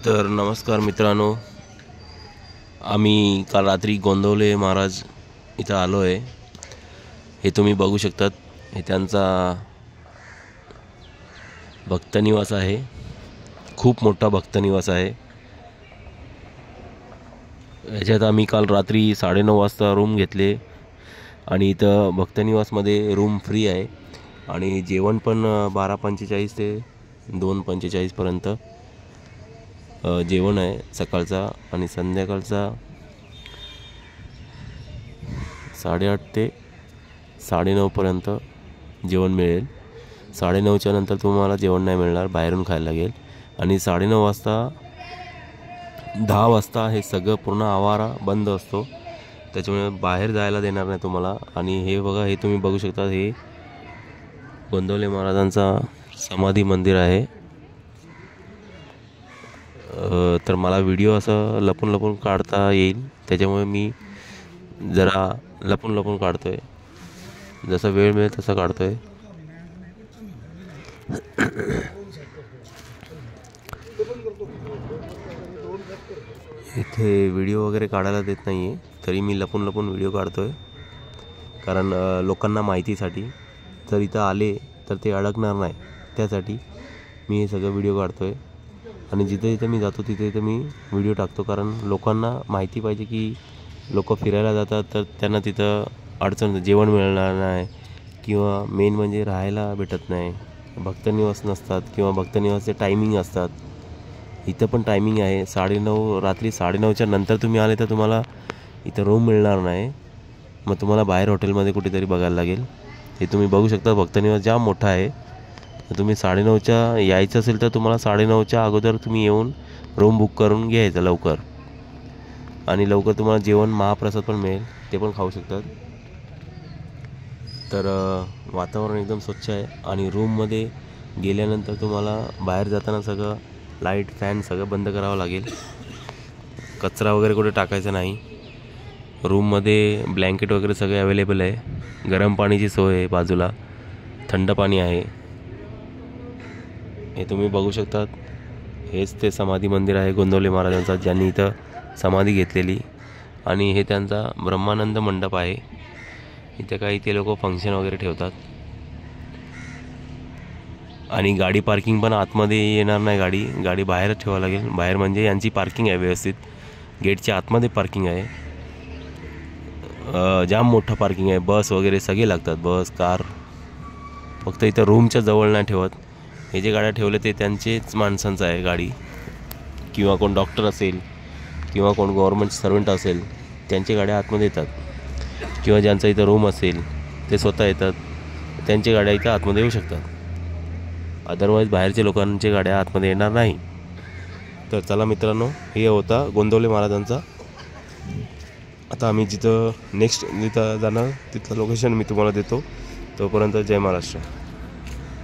तर नमस्कार मित्रांनो, आम्ही काल रात्री गोंदवले महाराज इथं आलो आहे। हे तुम्ही बघू शकतात, हे त्यांचा भक्तनिवास आहे। खूप मोठा भक्तनिवास आहे। याच्यात आम्ही काल रात्री 9:30 वाजता रूम घेतले आणि इथं भक्तनिवासमध्ये रूम फ्री आहे आणि जेवण पण 12:45 ते 2:45 पर्यंत जेवण आहे सकाळचा आणि संध्याकाळचा 8:30 ते 9:30 पर्यंत जेवण मिळेल। 9:30च्या नंतर तुम्हाला जेवण नाही मिळणार, बाहेरून खायला लागेल। आणि 9:30 वाजता 10 वाजता हे सगळं पूर्ण आवारा बंद असतो, त्याच्यामुळे बाहेर जायला देणार नाही तुम्हाला। आणि हे बघा, हे तुम्ही बघू शकता, हे गोंदवले महाराजांचा समाधी मंदिर आहे। तर मला व्हिडिओ असं लपून लपून काढता येईल, त्याच्यामुळे मी जरा लपून लपून काढतोय, जसा वेळ मिळेल तसा काढतोय। इथे व्हिडिओ वगैरे काढायला देत नाही आहे, तरी मी लपून लपून व्हिडिओ काढतोय, कारण लोकांना माहितीसाठी जर इथं आले तर ते अडकणार नाही, त्यासाठी मी हे सगळं व्हिडिओ काढतोय। आणि जिथे जिथे मी जातो तिथे मी व्हिडिओ टाकतो, कारण लोकांना माहिती पाहिजे की लोक फिरायला जातात तर त्यांना तिथं अडचण, जेवण मिळणार नाही किंवा मेन म्हणजे राहायला भेटत नाही, भक्तनिवास नसतात किंवा भक्तनिवासचे टायमिंग असतात। इथं पण टायमिंग आहे 9:30, रात्री 9:30च्या नंतर तुम्ही आले तर तुम्हाला इथं रूम मिळणार नाही, मग तुम्हाला बाहेर हॉटेलमध्ये कुठेतरी बघायला लागेल। हे तुम्ही बघू शकता, भक्तनिवास जाम मोठा आहे। तुम्ही 9:30च्या यायचं असेल तर तुम्हाला 9:30च्या अगोदर तुम्ही येऊन रूम बुक करून घ्यायचं लवकर, आणि लवकर तुम्हाला जेवण महाप्रसाद पण मिळेल, ते पण खाऊ शकतात। तर वातावरण एकदम स्वच्छ आहे आणि रूममध्ये गेल्यानंतर तुम्हाला बाहेर जाताना सगळं लाईट फॅन सगळं बंद करावं लागेल, कचरा वगैरे कुठे टाकायचा नाही। रूममध्ये ब्लँकेट वगैरे सगळे अवेलेबल आहे, गरम पाण्याची सोय आहे, बाजूला थंड पाणी आहे। हे तुम्ही बघू शकतात, हेच ते समाधी मंदिर आहे गोंदवले महाराजांचा, ज्यांनी इथं समाधी घेतलेली। आणि हे त्यांचा ब्रह्मानंद मंडप आहे, इथे काही ते लोक फंक्शन वगैरे ठेवतात। आणि गाडी पार्किंग पण आतमध्ये येणार नाही, गाडी बाहेरच ठेवावं लागेल। बाहेर म्हणजे यांची पार्किंग आहे व्यवस्थित, गेटच्या आतमध्ये पार्किंग आहे, जाम मोठं पार्किंग आहे, बस वगैरे सगळे लागतात, बस कार। फक्त इथं रूमच्या जवळ नाही ठेवत, हे जे गाड्या ठेवले ते त्यांचेच माणसांचं आहे गाडी, किंवा कोण डॉक्टर असेल किंवा कोण गव्हर्नमेंट सर्वंट असेल त्यांची गाड्या आतमध्ये येतात, किंवा ज्यांचं इथं रूम असेल ते स्वतः येतात, त्यांची गाड्या इथं आतमध्ये येऊ शकतात। अदरवाईज बाहेरच्या लोकांची गाड्या आतमध्ये येणार नाही। तर चला मित्रांनो, हे होता गोंदवले महाराजांचा। आता आम्ही जिथं नेक्स्ट जिथं जाणार तिथलं लोकेशन मी तुम्हाला देतो, तोपर्यंत जय महाराष्ट्र।